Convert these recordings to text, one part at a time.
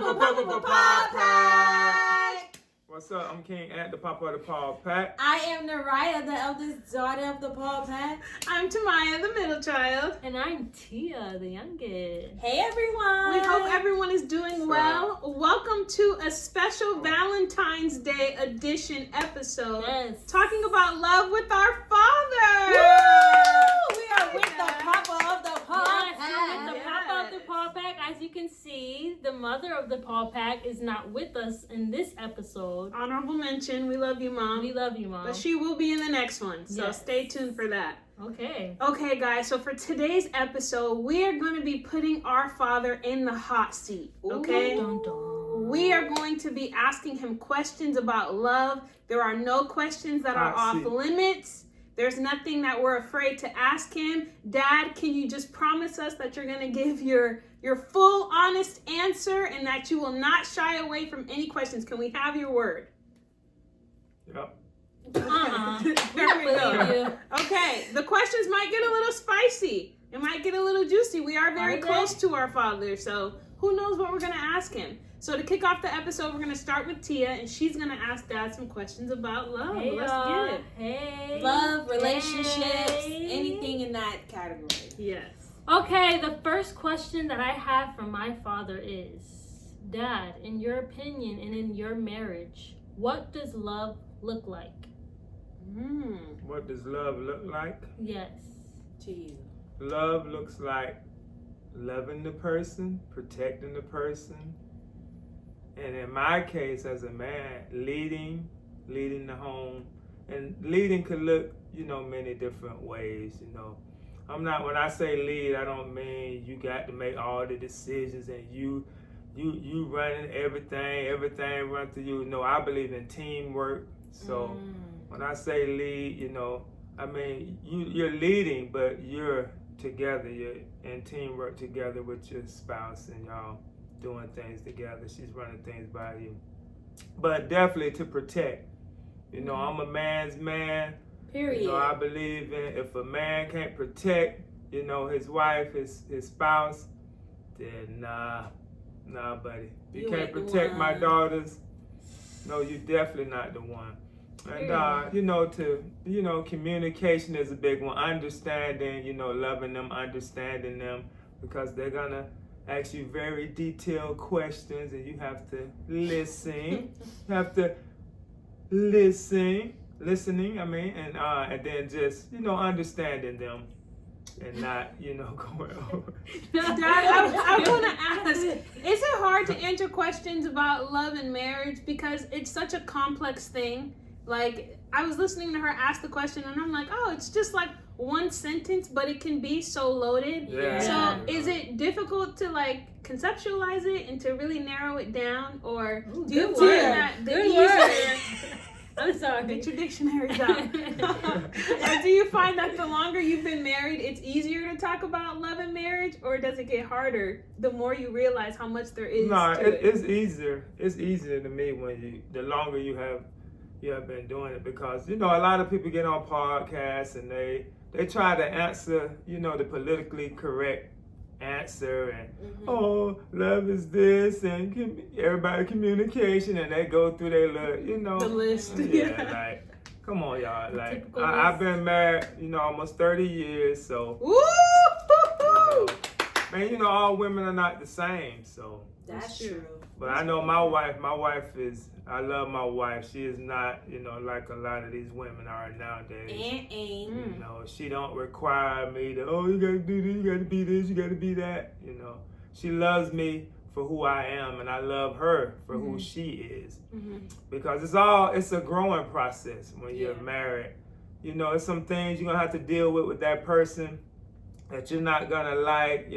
Paw Pack. What's up? I'm King at the Papa of the Paw Pack. I am Naraya, the eldest daughter of the Paw Pack. I'm Tamaya, the middle child. And I'm Tia, the youngest. Hey everyone. We hope everyone is doing well. Welcome to a special Valentine's Day edition episode. Yes. Talking about love with our father. Woo! We are with the Papa of the Paw Yes, Pack. with the Papa of the Paw Pack. As you can see, the mother of the Paw Pack is not with us in this episode. Honorable mention. We love you, Mom. We love you, Mom. But she will be in the next one, so Yes. stay tuned for that. Okay. Okay, guys, so for today's episode, we are going to be putting our father in the hot seat, okay? Dun, dun. We are going to be asking him questions about love. There are no questions that are Hot off seat. limits. There's nothing that we're afraid to ask him. Dad, can you just promise us that you're going to give your full, honest answer and that you will not shy away from any questions? Can we have your word? Yep. There we go. Okay, the questions might get a little spicy. It might get a little juicy. We are very close to our father, so who knows what we're going to ask him. So to kick off the episode, we're going to start with Tia, and she's going to ask Dad some questions about love. Hey, Let's y'all. get it. Hey. Love, relationships, Hey. anything in that category. Yes. Okay, the first question that I have from my father is, Dad, in your opinion and in your marriage, what does love look like? What does love look like? Yes. To you. Love looks like loving the person, protecting the person, and in my case as a man, leading the home. And leading could look, many different ways, when I say lead, I don't mean you got to make all the decisions and you running everything run through you. No, I believe in teamwork. So when I say lead, I mean you're leading, but you're together, you're in teamwork together with your spouse and y'all doing things together. She's running things by you. But definitely to protect. I'm a man's man. Period. I believe in if a man can't protect, his wife, his spouse, then nah, buddy. You can't ain't the protect my one. daughters. No, you definitely not the one. And communication is a big one. Understanding, loving them, understanding them, because they're gonna ask you very detailed questions, and you have to listen. You have to listening. And then just understanding them, and not going over. Dad, I want to ask, is it hard to answer questions about love and marriage because it's such a complex thing? Like, I was listening to her ask the question, and I'm like, oh, it's just like one sentence, but it can be so loaded. Yeah. So is it difficult to like conceptualize it and to really narrow it down, or do you find that the easier? I'm sorry. Get your dictionaries out. Or do you find that the longer you've been married, it's easier to talk about love and marriage, or does it get harder the more you realize how much there is? No, to it? it's easier. It's easier to me the longer you have been doing it, because a lot of people get on podcasts and they try to answer the politically correct answer, and love is this, and everybody communication, and they go through their the list. like, come on, y'all. Like, I've been married almost 30 years, so Woo! man, all women are not the same, so That's true. but I know my wife is, I love my wife. She is not, like a lot of these women are nowadays. She don't require me to, you gotta do this, you gotta be this, you gotta be that. She loves me for who I am, and I love her for who she is. Because it's a growing process when you're married. It's some things you're gonna have to deal with that person that you're not gonna like,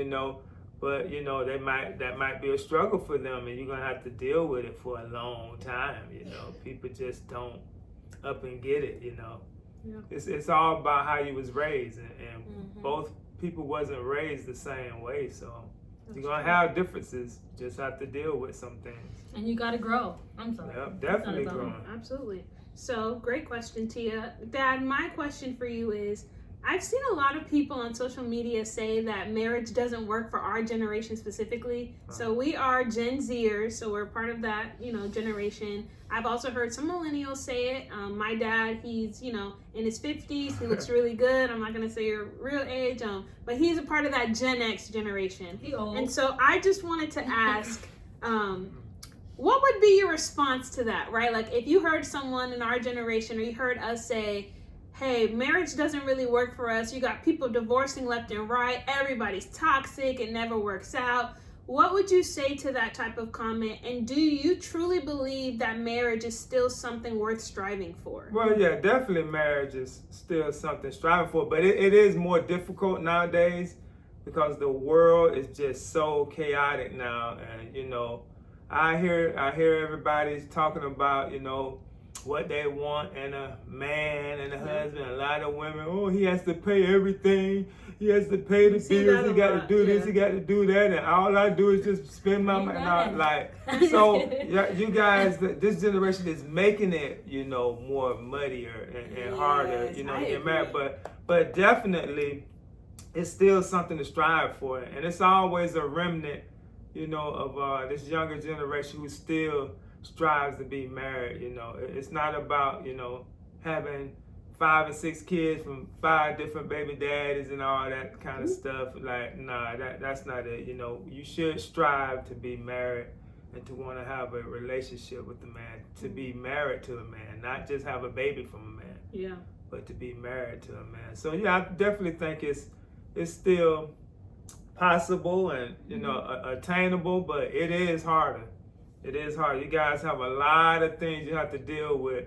but that might be a struggle for them, and you're gonna have to deal with it for a long time. People just don't up and get it. Yeah. It's all about how you was raised, and both people wasn't raised the same way, so you're gonna have differences. Just have to deal with some things. And you gotta grow. I'm sorry. Yep, definitely growing. Absolutely. So, great question, Tia. Dad, my question for you is, I've seen a lot of people on social media say that marriage doesn't work for our generation specifically. So we are Gen Zers, so we're part of that, generation. I've also heard some millennials say it. My dad, he's, in his 50s. He looks really good. I'm not going to say your real age, but he's a part of that Gen X generation. He old. And so I just wanted to ask, what would be your response to that, right? Like if you heard someone in our generation or you heard us say, hey, marriage doesn't really work for us. You got people divorcing left and right. Everybody's toxic. It never works out. What would you say to that type of comment? And do you truly believe that marriage is still something worth striving for? Well, yeah, definitely marriage is still something striving for, but it is more difficult nowadays because the world is just so chaotic now. And, I hear everybody's talking about, what they want in a man and a husband. A lot of women, he has to pay everything. He has to pay the bills. He got to do this. He got to do that. And all I do is just spend my money. So you guys, this generation is making it, more muddier and harder, to get married. But definitely, it's still something to strive for. And it's always a remnant, of this younger generation who still strives to be married. It's not about having 5 and 6 kids from 5 different baby daddies and all that kind of stuff. Like, nah, that's not it. You should strive to be married and to want to have a relationship with the man, to be married to a man, not just have a baby from a man, but to be married to a man. So I definitely think it's still possible and attainable, but it is harder. It is hard. You guys have a lot of things you have to deal with,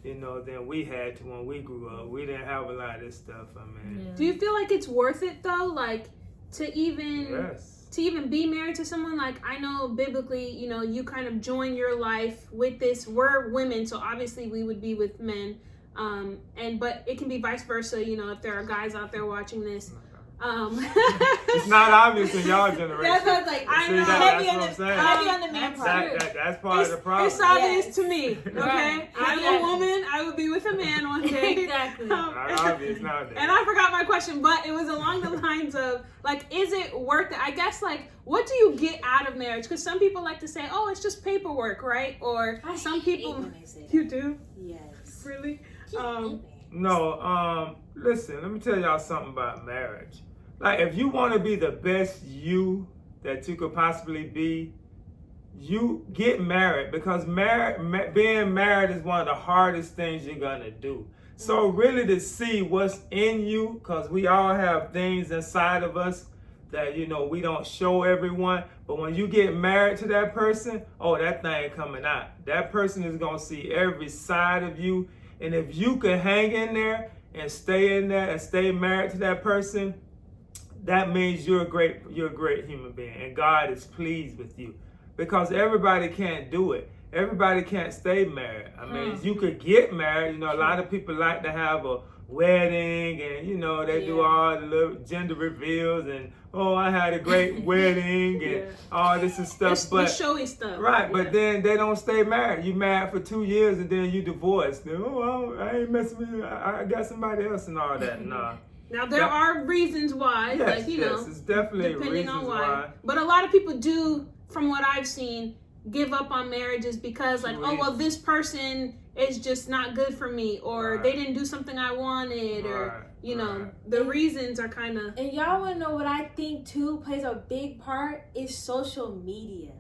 than we had to when we grew up. We didn't have a lot of this stuff. Do you feel like it's worth it though? Like to even be married to someone? Like I know biblically, you kind of join your life with this. We're women, so obviously we would be with men. But it can be vice versa. If there are guys out there watching this. It's not obvious in y'all generation. That's what I was like. I know. Heavy on the man part. That's part of the problem. It's obvious to me. Okay, Right. I'm a woman. I would be with a man one day. Exactly. Not obvious nowadays. And I forgot my question, but it was along the lines of like, is it worth it? I guess like, what do you get out of marriage? Because some people like to say, oh, it's just paperwork, right? Or some people. You do? Yes. Really? No. Listen. Let me tell y'all something about marriage. Like, if you want to be the best you that you could possibly be, you get married, because being married is one of the hardest things you're going to do. So really to see what's in you, because we all have things inside of us that, we don't show everyone. But when you get married to that person, that thing coming out. That person is going to see every side of you. And if you can hang in there and stay in there and stay married to that person, that means you're a great human being, and God is pleased with you, because everybody can't do it. Everybody can't stay married. You could get married. A lot of people like to have a wedding, and they do all the little gender reveals, and I had a great wedding, and all this and stuff. It's the showy stuff, right? But then they don't stay married. You married for 2 years, and then you divorced. Then, I ain't messing with you. I got somebody else and all that. Nah. Now there are reasons why, it's definitely depending on why. But a lot of people do, from what I've seen, give up on marriages because this person is just not good for me, or they didn't do something I wanted, or the reasons are kind of. And y'all want to know what I think too plays a big part is social media.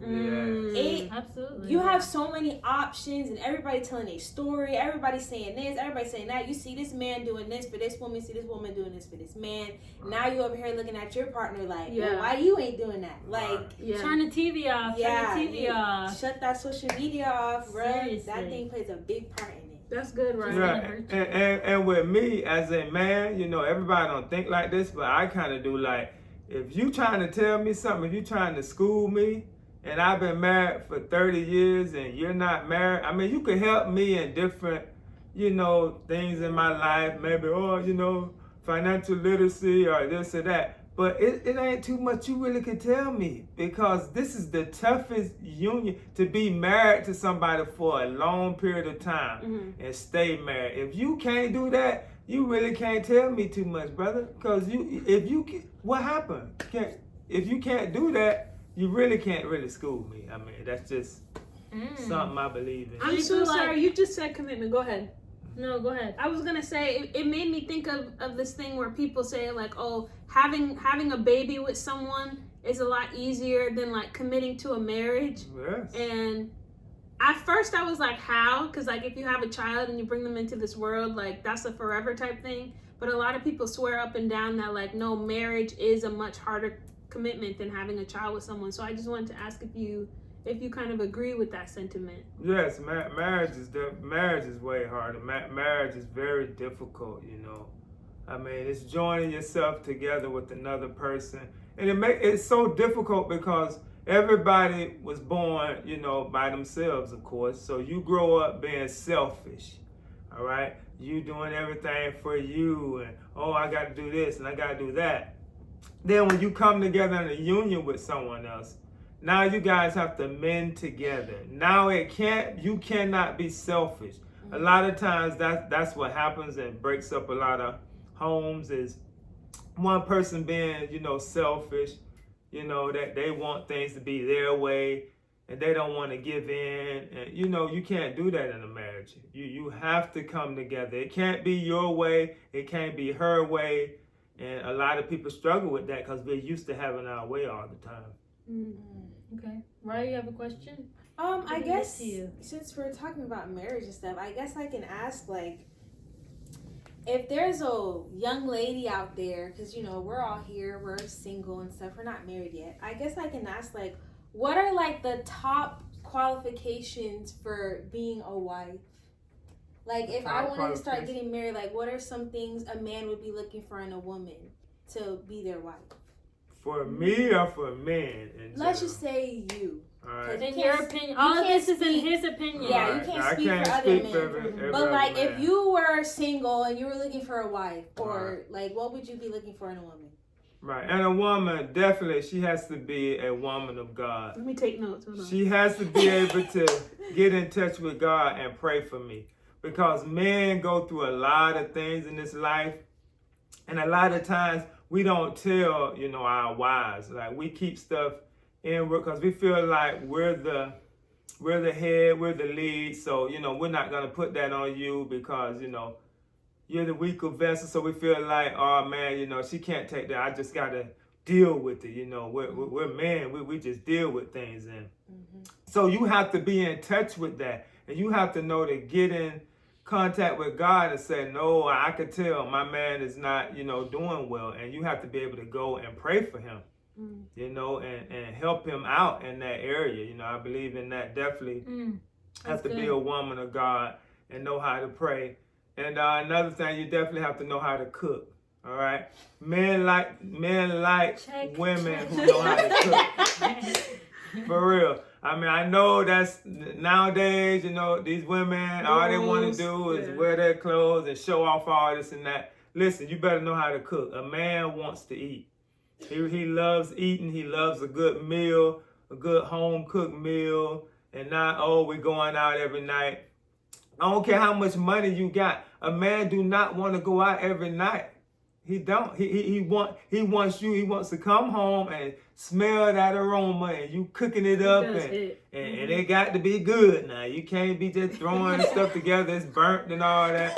Absolutely. You have so many options, and everybody telling a story. Everybody saying this, everybody saying that. You see this man doing this for this woman. See this woman doing this for this man. Now you over here looking at your partner like, well, why you ain't doing that? Like, turn the TV off. Turn the TV off. Shut that social media off, bro. Seriously. That thing plays a big part in it. That's good, right? Right. And with me as a man, everybody don't think like this, but I kind of do. Like, if you trying to tell me something, if you trying to school me, and I've been married for 30 years and you're not married, you could help me in different, things in my life. Maybe, financial literacy or this or that. But it ain't too much you really can tell me, because this is the toughest union, to be married to somebody for a long period of time and stay married. If you can't do that, you really can't tell me too much, brother. Because what happened? If you can't do that, you really can't really school me. I mean, that's just something I believe in. I'm so sorry. You just said commitment. Go ahead. No, go ahead. I was gonna say it made me think of this thing where people say like, oh, having a baby with someone is a lot easier than like committing to a marriage. Yes. And at first I was like, how? Because like if you have a child and you bring them into this world, like that's a forever type thing. But a lot of people swear up and down that like, no, marriage is a much harder commitment than having a child with someone. So I just wanted to ask if you kind of agree with that sentiment. Yes, marriage is way harder. Marriage is very difficult, you know. I mean, it's joining yourself together with another person, and it's so difficult because everybody was born, you know, by themselves, of course. So you grow up being selfish, all right? You doing everything for you, and oh, I got to do this and I got to do that. Then when you come together in a union with someone else, now you guys have to mend together. Now you cannot be selfish. A lot of times that's what happens and breaks up a lot of homes is one person being, you know, selfish, you know, that they want things to be their way and they don't want to give in. And, you know, you can't do that in a marriage. You have to come together. It can't be your way. It can't be her way. And a lot of people struggle with that because we're used to having our way all the time. Okay. Ryan, you have a question? I guess since we're talking about marriage and stuff, I guess I can ask, like, if there's a young lady out there, because, you know, we're all here, we're single and stuff, we're not married yet. I guess I can ask, like, what are, like, the top qualifications for being a wife? Like, if I wanted to start getting married, like, what are some things a man would be looking for in a woman to be their wife? For me or for men? Let's just say you. Right. In your opinion, all of this is in his opinion. Yeah, you can't speak for other men. But like, if you were single and you were looking for a wife, or like, what would you be looking for in a woman? Right, and a woman, definitely, she has to be a woman of God. Let me take notes. She has to be able to get in touch with God and pray for me. Because men go through a lot of things in this life, and a lot of times we don't tell, you know, our wives. Like, we keep stuff in because we feel like we're the head, we're the lead. So, you know, we're not going to put that on you because, you know, you're the weaker vessel. So we feel like, oh, man, you know, she can't take that. I just got to deal with it. You know, we're men. We just deal with things. And so you have to be in touch with that. And you have to know to get in contact with God and say, no, I could tell my man is not, you know, doing well. And you have to be able to go and pray for him, you know, and help him out in that area. You know, I believe in that. Definitely have to be a woman of God and know how to pray. And another thing, you definitely have to know how to cook. All right. Men like women who know how to cook. For real. I mean, I know that's nowadays, you know, these women, all they want to do is wear their clothes and show off all this and that. Listen, you better know how to cook. A man wants to eat. He loves eating. He loves a good meal, a good home-cooked meal, and not, oh, we're going out every night. I don't care how much money you got. A man do not want to go out every night. He don't. He wants you. He wants to come home and smell that aroma and you cooking it up and it got to be good. Now you can't be just throwing stuff together. It's burnt and all that.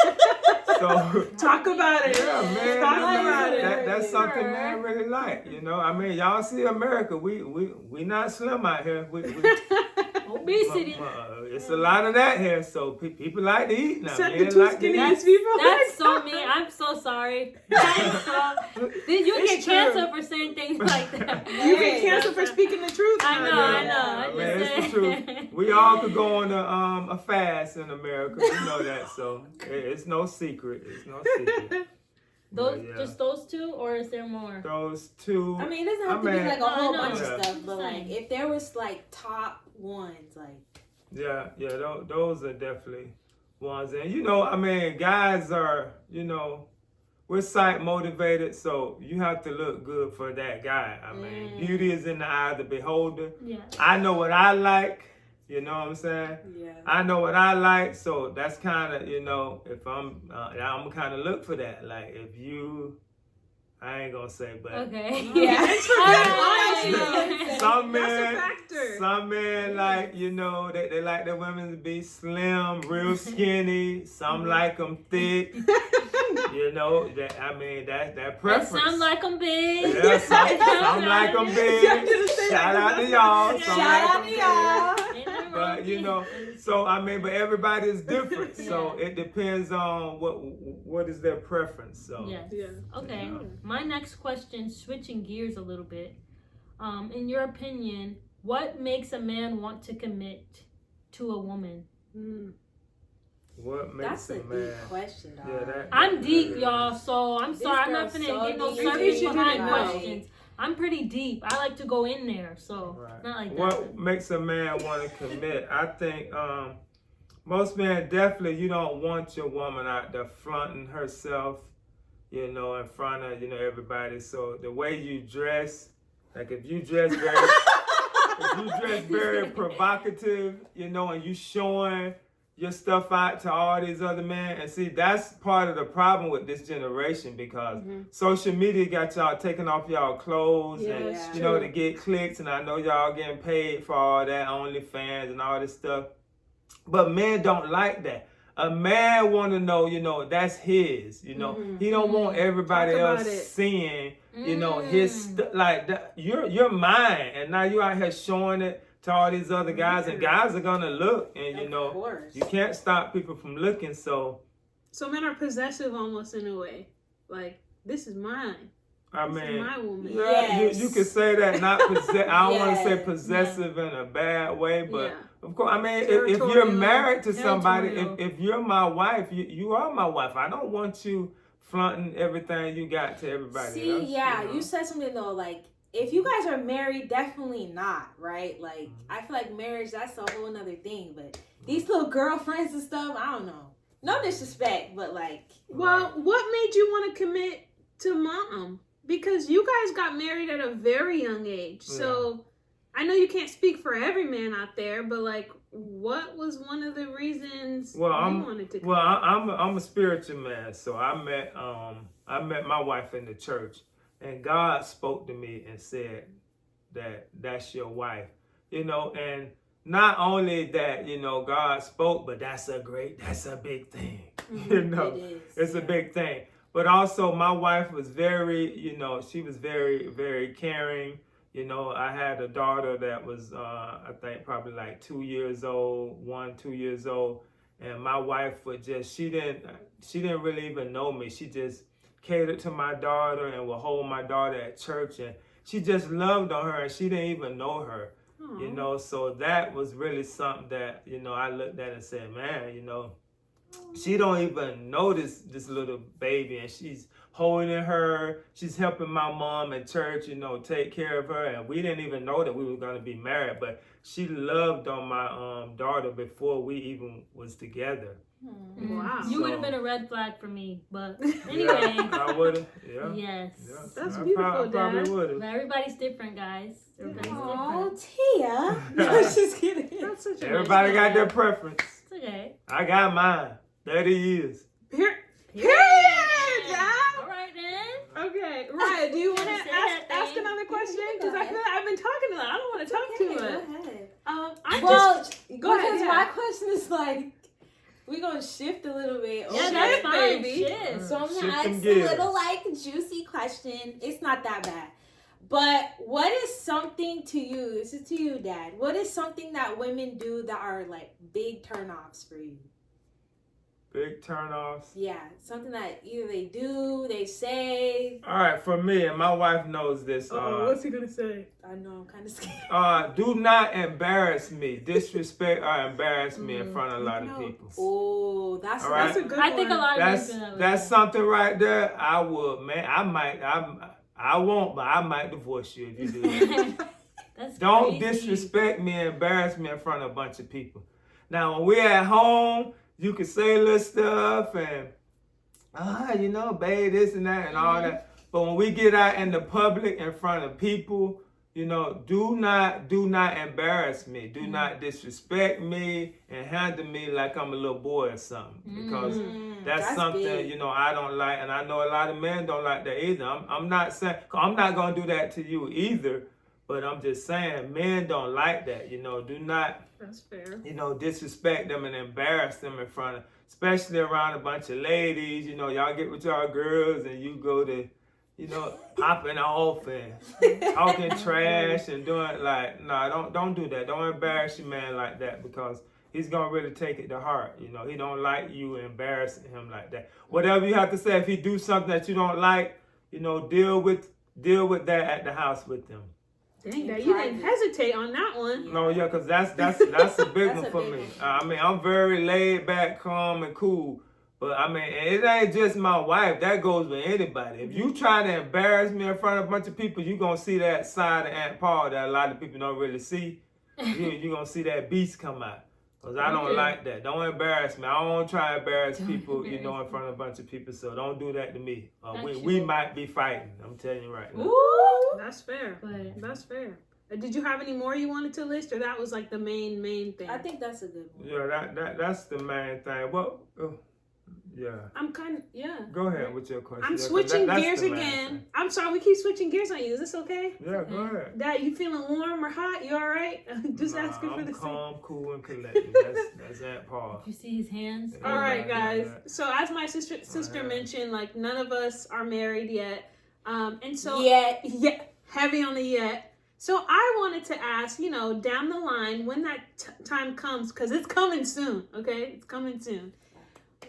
So talk about it. Yeah, man. Talk about it. That's something man really like. You know, I mean, y'all see America. We not slim out here. Obesity. It's a lot of that here, so people like to eat now. Except the two skinniest people. That's so mean. I'm so sorry. You get canceled for saying things like that. You get canceled for speaking the truth. I know. It's the truth. We all could go on a fast in America. You know that, so it's no secret. It's no secret. Just those two, or is there more? Those two. I mean, it doesn't have to be like a whole bunch of stuff, but like if there was like top ones, like. Yeah, those are definitely ones. And, you know, I mean, guys are, you know, we're sight motivated, so you have to look good for that guy. I mean, beauty is in the eye of the beholder. Yeah. I know what I like, You know what I'm saying? Yeah. I know what I like, so that's kind of, you know, if I'm kind of look for that. Like, if you, I ain't gonna say, but Okay. Yeah. some That's a men, factor. like, you know, they like their women to be slim, real skinny. Some like them thick. You know, that I mean, that preference. And some like them big. Yeah, some like them big. Shout out to y'all. Some Shout out like to 'em y'all. Ain't nothing wrong but with you know, so I mean, but everybody is different. So Yeah. it depends on what is their preference. So Yes. Yeah. Okay. Yeah. My next question, switching gears a little bit. In your opinion, what makes a man want to commit to a woman? what makes That's a a man? deep question, dog. Yeah, I'm deep, is. y'all, so I'm This sorry. I'm not girl's finna so get no deep. surface You behind did it right. questions. I'm pretty deep. I like to go in there, so Right. not like that. What makes a man want to commit? I think most men definitely, you don't want your woman out there flaunting herself, you know, in front of, you know, everybody. So the way you dress, like if you dress very provocative, you know, and you showing your stuff out to all these other men, and see, that's part of the problem with this generation, because social media got y'all taking off y'all clothes and that's you know, true. to get clicks, and I know y'all getting paid for all that, OnlyFans and all this stuff. But men don't like that. A man want to know, you know, that's his. You know, he don't want everybody Talk about else it. seeing, you know, his like that. You're mine, and now you out here showing it to all these other guys, and guys are gonna look, and you Of know, course. you can't stop people from looking. So men are possessive almost in a way. Like, this is mine. I This mean, is my woman. yeah, Yes. you could say that, not possess. I don't want to say Yes. possessive in a bad way, but Yeah. of course, I mean, if you're Territorial. married to somebody, Territorial. if you're my wife, you are my wife. I don't want you flaunting everything you got to everybody See, else. yeah, you know? you said something though, like, if you guys are married, definitely not, right? Like, I feel like marriage, that's a whole nother thing. But these little girlfriends and stuff, I don't know. No disrespect, but like. Well, what made you want to commit to mom? Because you guys got married at a very young age. So I know you can't speak for every man out there, but like, what was one of the reasons you wanted to commit? Well, I'm a spiritual man, so I met my wife in the church, and God spoke to me and said that that's your wife, you know, and not only that, you know, God spoke, but that's a big thing, you know, It is, it's a big thing. But also my wife was very, you know, she was very, very caring. You know, I had a daughter that was, I think probably like 2 years old, 2 years old. And my wife would just, she didn't really even know me. She just catered to my daughter and would hold my daughter at church. And she just loved on her, and she didn't even know her, you know. So that was really something that, you know, I looked at and said, man, you know, she don't even know this little baby, and she's holding her. She's helping my mom at church, you know, take care of her. And we didn't even know that we were going to be married, but she loved on my daughter before we even was together. Wow. You would have been a red flag for me, but anyway. Yeah, I would have. Yeah. Yes. Yeah. That's I beautiful, I probably Dad. would But have. everybody's different, guys. Everybody's Oh, different. Tia. No, just kidding. That's such a Everybody nice got their preference. It's okay. I got mine. 30 years. Period, Dad. All right then. Okay, Raya, do you want to Say that ask thing. another question? Yeah, Because go I feel like I've been talking a lot. I don't want to talk too Okay, much. go ahead. I Well, just go ahead. ahead, yeah. My question is like, we're gonna shift a little bit. Yeah, Shit, that's fine. baby. Shit. So I'm Shift gonna ask them a gears. little like juicy question. It's not that bad. But what is something to you? This is to you, Dad. What is something that women do that are like big turnoffs for you? Big turnoffs. Yeah, something that either they do, they say. All right, for me, and my wife knows this. what's he gonna say? I know, I'm kind of scared. Do not embarrass me, disrespect or embarrass me in front of a lot of people. Oh, that's All right. That's a good I think a one. lot of men That's feel that way. that's something right there. I would, man. I won't, but I might divorce you if you do that. That's Don't crazy. disrespect me and embarrass me in front of a bunch of people. Now, when we're at home, you can say little stuff and, you know, babe, this and that and all that. But when we get out in the public in front of people, you know, do not embarrass me. Do not disrespect me and handle me like I'm a little boy or something. Because that's something, big. you know, I don't like, and I know a lot of men don't like that either. I'm not saying, I'm not going to do that to you either, but I'm just saying men don't like that. You know, do not, that's fair. You know, disrespect them and embarrass them in front of, especially around a bunch of ladies. You know, y'all get with y'all girls and you go to, you know, popping off and talking trash and doing like, no, don't do that. Don't embarrass your man like that, because he's gonna really take it to heart. You know, he don't like you embarrassing him like that. Whatever you have to say, if he do something that you don't like, you know, deal with that at the house with him. Dang, that you didn't hesitate on that one. No, yeah, because that's a big one for me. I mean, I'm very laid back, calm, and cool. But I mean, it ain't just my wife. That goes with anybody. If you try to embarrass me in front of a bunch of people, you going to see that side of Aunt Paul that a lot of people don't really see. You're going to see that beast come out. Because I don't like that. Don't embarrass me. I don't try to embarrass people, you know, in front of a bunch of people. So don't do that to me. We might be fighting. I'm telling you right now. Ooh, that's fair. That's fair. Did you have any more you wanted to list, or that was like the main thing? I think that's a good one. Yeah, that's the main thing. Well, yeah. I'm kind of, Go ahead with your question. I'm switching gears again. I'm sorry, we keep switching gears on you. Is this okay? Yeah, go ahead. Dad, you feeling warm or hot? You all right? Just asking for the same. I'm calm, cool, and collected. That's Aunt Paul. You see his hands? All right, guys. So as my sister mentioned, like none of us are married yet. And so heavy on the yet. So I wanted to ask, you know, down the line when that time comes, because it's coming soon, okay? It's coming soon.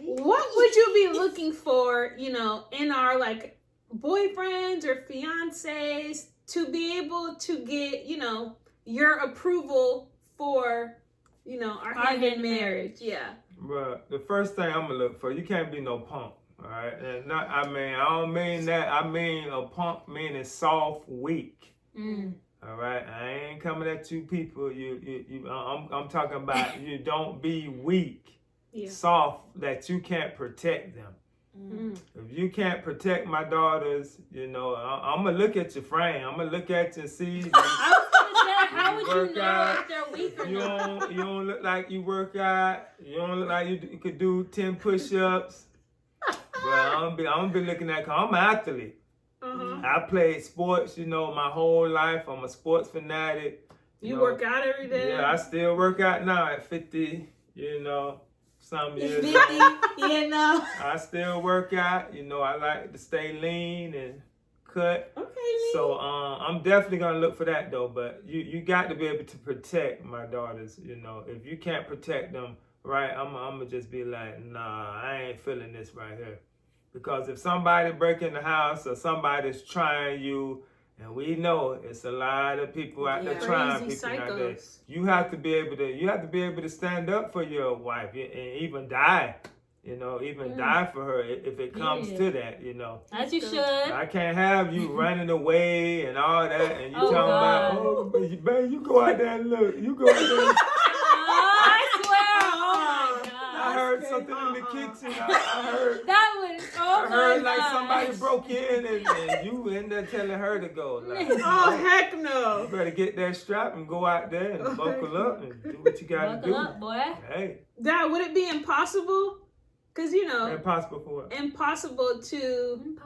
What would you be looking for, you know, in our like boyfriends or fiancés to be able to get, you know, your approval for, you know, our hand in marriage? Yeah. But the first thing I'm gonna look for, you can't be no punk, all right? And I don't mean that. I mean a punk meaning soft, weak. All right, I ain't coming at you people. I'm talking about you. Don't be weak, soft, that you can't protect them. If you can't protect my daughters, you know, I'm gonna look at your frame. I'm gonna look at you and see. I was gonna say, how would you know if they're weak or not? You don't look like you work out. You don't look like you could do 10 push-ups. Well, I'm gonna be looking at. Cause I'm an athlete. I played sports, you know, my whole life. I'm a sports fanatic. You know, work out every day? Yeah, I still work out now at 50, you know, some years. 50, you know. I still work out. You know, I like to stay lean and cut. Okay. So I'm definitely going to look for that, though. But you got to be able to protect my daughters, you know. If you can't protect them, right, I'm going to just be like, nah, I ain't feeling this right here. Because if somebody break in the house or somebody's trying you, and we know it's a lot of people out there trying people nowadays, you have to be able to stand up for your wife and even die. You know, even die for her if it comes to that, you know. As you should. I can't have you running away and all that, and you talking God. about, babe, you go out there and look. You go out there. I swear. Oh my God. I heard something in the kitchen. I heard. That was, I heard like somebody broke in and you in there telling her to go. Like, oh, heck no. You better get that strap and go out there and buckle up and do what you got to do. Buckle up, boy. Hey. Dad, would it be impossible? Because, you know. Impossible for what? Impossible to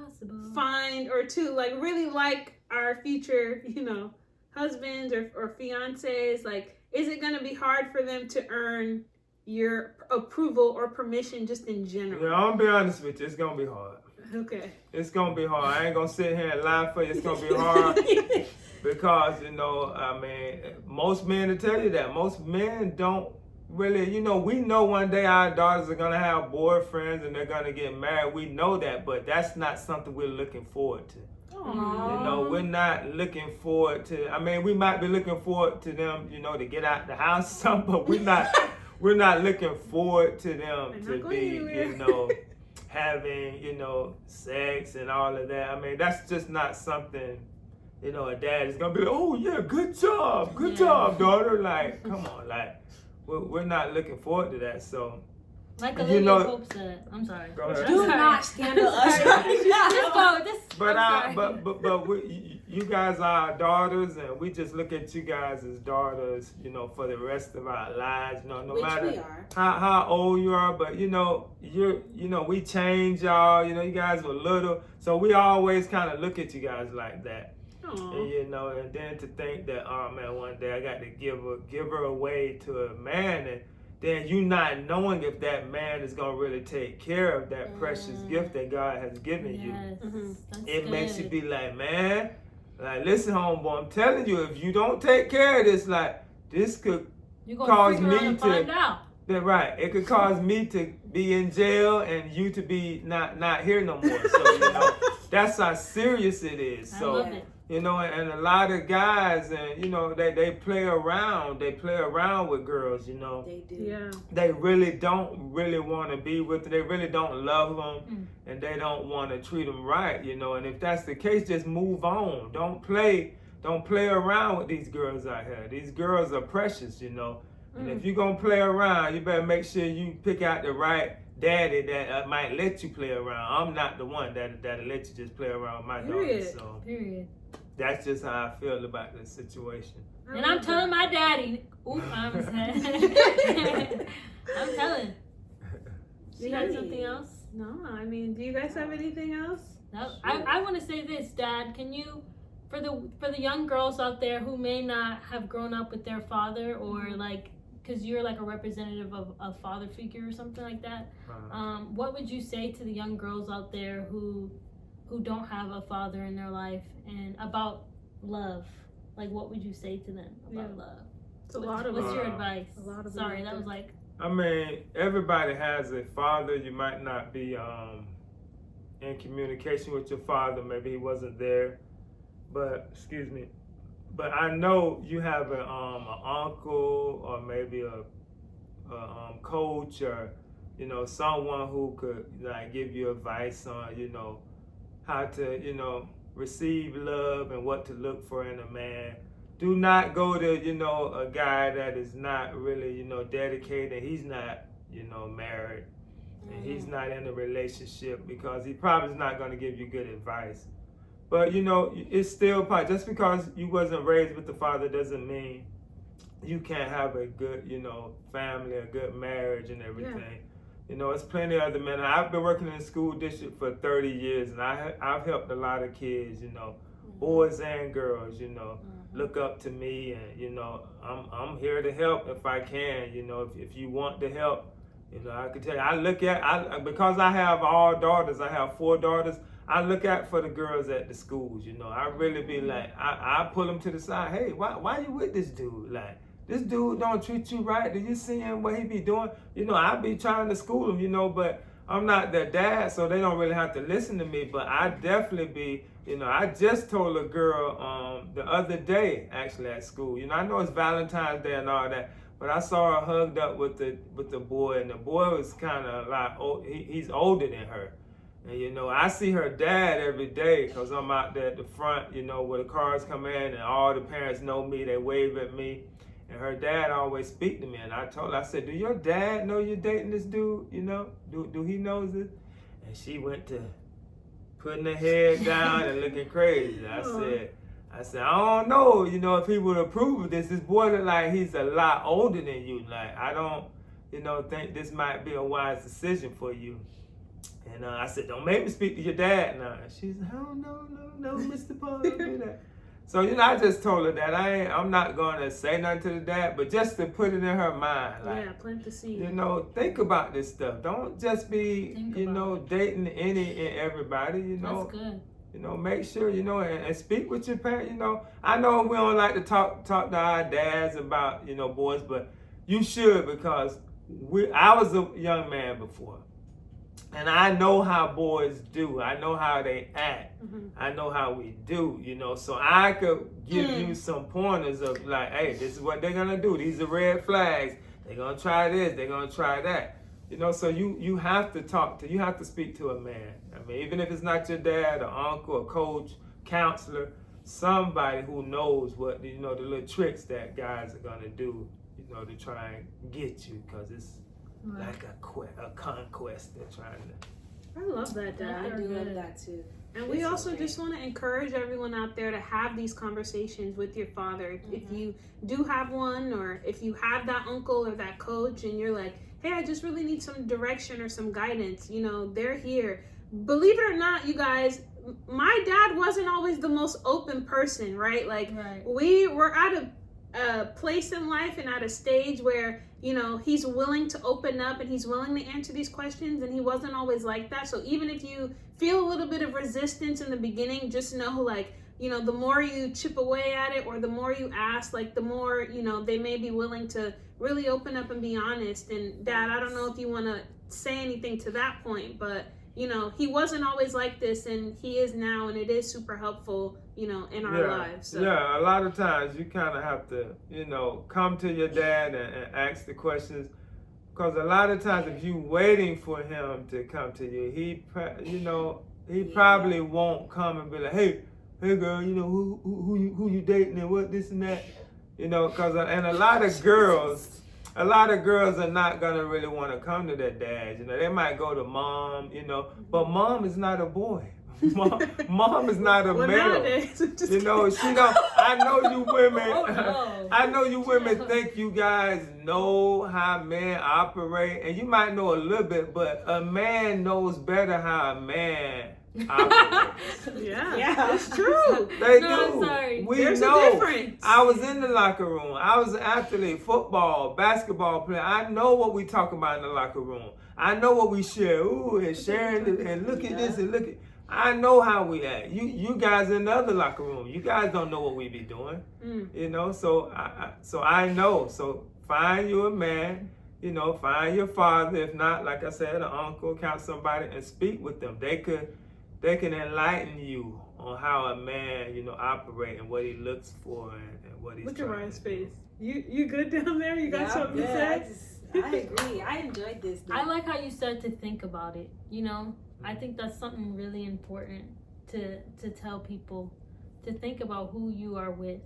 find or to like really like our future, you know, husbands or fiancés. Like, is it going to be hard for them to earn your approval or permission just in general? Yeah, I'm gonna be honest with you. It's gonna be hard. Okay. It's gonna be hard. I ain't gonna sit here and lie for you. It's gonna be hard because, you know, I mean, most men will tell you that. Most men don't really, you know, we know one day our daughters are gonna have boyfriends and they're gonna get married. We know that, but that's not something we're looking forward to. Aww. You know, we're not looking forward to. I mean, we might be looking forward to them, you know, to get out the house or something, but we're not. We're not looking forward to them to be, you know, having, you know, sex and all of that. I mean, that's just not something, you know, a dad is going to be like, oh, yeah, good job, daughter. Like, come on, like, we're not looking forward to that. So, like Olivia Pope said. I'm sorry. Go ahead. Do not scandal us. Just go. But you guys are our daughters, and we just look at you guys as daughters, you know, for the rest of our lives. You know, no Which matter we are. how old you are, but you know, we change y'all. You know, you guys were little, so we always kind of look at you guys like that. Aww. And you know, and then to think that, oh man, one day I got to give her away to a man, and then you not knowing if that man is gonna really take care of that precious gift that God has given you. It makes you be like, man, like, listen, homeboy, I'm telling you, if you don't take care of this, like, this could cause me to find out. Right, it could cause me to be in jail and you to be not here no more. So you know, that's how serious it is. So I love it. you know, and a lot of guys, and you know, they play around with girls, you know. They do. Yeah. They really don't want to be with them. They really don't love them, and they don't want to treat them right, you know. And if that's the case, just move on. Don't play around with these girls out here. These girls are precious, you know. And if you're gonna play around, you better make sure you pick out the right daddy that might let you play around. I'm not the one that'll let you just play around with my daughter. So that's just how I feel about this situation. And I'm telling my daddy. Ooh, I'm saying. I'm telling. You got something else? No, I mean, do you guys have anything else? No. I want to say this, Dad. Can you, for the young girls out there who may not have grown up with their father, or like, because you're like a representative of a father figure or something like that, what would you say to the young girls out there who don't have a father in their life, and about love? Like, what would you say to them about love? It's a lot of What's your advice? A lot of Sorry, that was like. I mean, everybody has a father. You might not be in communication with your father. Maybe he wasn't there. But excuse me. But I know you have an uncle, or maybe a coach, or you know, someone who could like give you advice on, you know, how to, you know, receive love and what to look for in a man. Do not go to, you know, a guy that is not really, you know, dedicated. He's not, you know, married, and he's not in a relationship, because he probably is not going to give you good advice. But you know, it's still just because you wasn't raised with the father doesn't mean you can't have a good, you know, family, a good marriage, and everything. Yeah. You know, it's plenty of other men. I've been working in the school district for 30 years, and I've helped a lot of kids, you know, boys and girls, you know, look up to me, and you know, I'm here to help if I can. You know, if you want to help, you know, I can tell you. Because I have all daughters. I have 4 daughters. I look out for the girls at the schools, you know. I really be like, I pull them to the side. Hey, why you with this dude? Like, this dude don't treat you right. Do you see him, what he be doing? You know, I be trying to school him, you know, but I'm not their dad, so they don't really have to listen to me. But I definitely be, you know, I just told a girl the other day, actually, at school. You know, I know it's Valentine's Day and all that, but I saw her hugged up with the boy, and the boy was kind of like, he's older than her. And, you know, I see her dad every day, because I'm out there at the front, you know, where the cars come in, and all the parents know me. They wave at me. And her dad always speak to me. And I told her, I said, do your dad know you're dating this dude? You know, do he knows this? And she went to putting her head down and looking crazy. I said, I don't know, you know, if he would approve of this. This boy look like he's a lot older than you. Like, I don't, you know, think this might be a wise decision for you. And I said, don't make me speak to your dad now. And she said, oh, no, Mr. Paul, don't do that. So, you know, I just told her that I'm not going to say nothing to the dad, but just to put it in her mind. Like, yeah, plant the seed. You know, think about this stuff. Don't just be, dating any and everybody, you know. That's good. You know, make sure, you know, and speak with your parents, you know. I know we don't like to talk to our dads about, you know, boys, but you should, because I was a young man before. And I know how boys do. I know how they act. I know how we do, you know. So I could give you some pointers of like, hey, this is what they're going to do. These are red flags. They're going to try this. They're going to try that. You know, so you have to you have to speak to a man. I mean, even if it's not your dad, or uncle, or coach, counselor, somebody who knows what, you know, the little tricks that guys are going to do, you know, to try and get you, because it's like a conquest they're trying to. I love that, Dad. I do love that too. And we also just want to encourage everyone out there to have these conversations with your father. If you do have one, or if you have that uncle or that coach and you're like, hey, I just really need some direction or some guidance, you know, they're here. Believe it or not, you guys, my dad wasn't always the most open person, right? Like, we were at a place in life and at a stage where, you know, he's willing to open up and he's willing to answer these questions, and he wasn't always like that. So even if you feel a little bit of resistance in the beginning, just know, like, you know, the more you chip away at it or the more you ask, like, the more, you know, they may be willing to really open up and be honest. And Dad, I don't know if you want to say anything to that point, but, you know, he wasn't always like this, and he is now, and it is super helpful, you know, in our lives. So. Yeah, a lot of times you kind of have to, you know, come to your dad and ask the questions, because a lot of times if you waiting for him to come to you, he probably won't come and be like, hey girl, you know, who you dating and what, this and that, you know, because and a lot of girls are not gonna really want to come to their dad. You know, they might go to mom, you know, but mom is not a boy. Mom is not a male. You know, she don't. I know you women. I know you women think you guys know how men operate, and you might know a little bit, but a man knows better how a man operates. Yeah, it's true. They do. I'm sorry. There's know. a difference. I was in the locker room. I was an athlete, football, basketball player. I know what we talk about in the locker room. I know what we share. Ooh, and sharing and look at this and look at. I know how we act. You guys in the other locker room, you guys don't know what we be doing. You know, so I know. So find you a man, you know, find your father. If not, like I said, an uncle, count somebody and speak with them. They can enlighten you on how a man, you know, operate and what he looks for and what he's. Look at Ryan's face. You good down there? You got something to say? I agree. I enjoyed this. I like how you said to think about it. You know, I think that's something really important to tell people, to think about who you are with.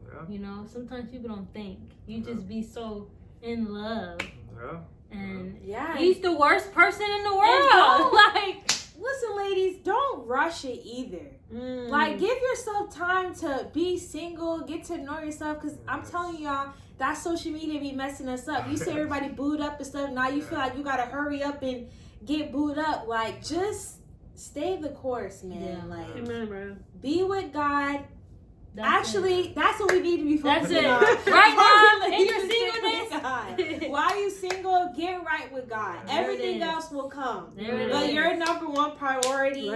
Yeah. You know, sometimes people don't think. You just be so in love. Yeah. And he's the worst person in the world. Like, listen, ladies, don't rush it either. Like, give yourself time to be single, get to know yourself, because I'm telling y'all, that social media be messing us up. You see everybody booed up and stuff. Now you feel like you gotta hurry up and get booed up. Like, just stay the course, man. Yeah. Like, amen, bro. Be with God. That's what we need to be focusing on. Right now, in your singleness. While you single, get right with God. Everything else will come. But your number one priority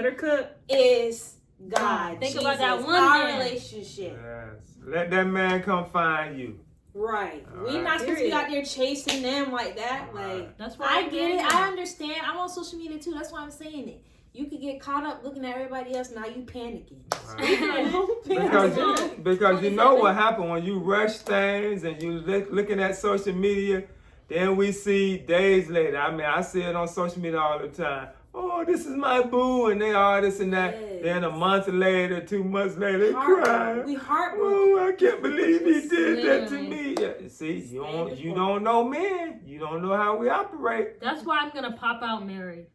is God. Think about that one our relationship. Yes. Let that man come find you. Right. We're not supposed to be out there chasing them like that. Like, that's why I get it. I understand. I'm on social media too. That's why I'm saying it. You could get caught up looking at everybody else. Now you panicking. Right. because you know what happened when you rush things and you looking at social media. Then we see days later. I mean, I see it on social media all the time. Oh, this is my boo, and they all this and that. Yes. Then a month later, 2 months later, they cry. We heartbroken. Oh, I can't believe he did that to me. Yeah, see, you don't know men. You don't know how we operate. That's why I'm gonna pop out Mary.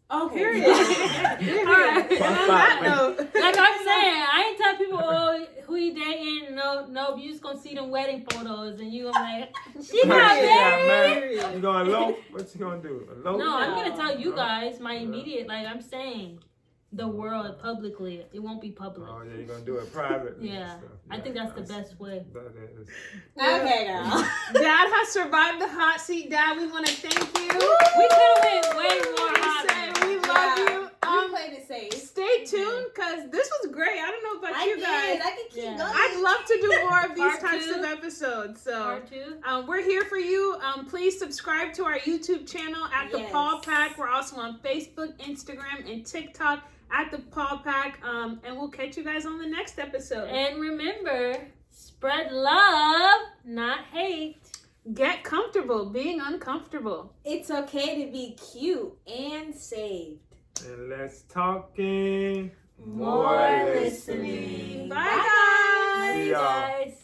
Okay. Period. All right. On that note, like I'm saying, I ain't tell people who you dating. No, you just gonna see them wedding photos and you gonna be like, she got married. You gonna elope? What you gonna do? Elope? No, I'm gonna tell you guys my immediate. Like I'm saying, the world publicly. It won't be public. Oh yeah, you're gonna do it privately. Yeah, I think that's the best way. That is. Okay, girl. Dad has survived the hot seat. Dad, we want to thank you. We could have went way more hot. We love you. Played it safe. Stay tuned, because this was great. I don't know about you guys. I can keep going. I'd love to do more of these types of episodes. So Part 2. We're here for you. Please subscribe to our YouTube channel at The Paul Pack. We're also on Facebook, Instagram, and TikTok at The Paul Pack. And we'll catch you guys on the next episode. And remember, spread love, not hate. Get comfortable being uncomfortable. It's okay to be cute and saved. And less talking, more listening. Bye, guys. See y'all.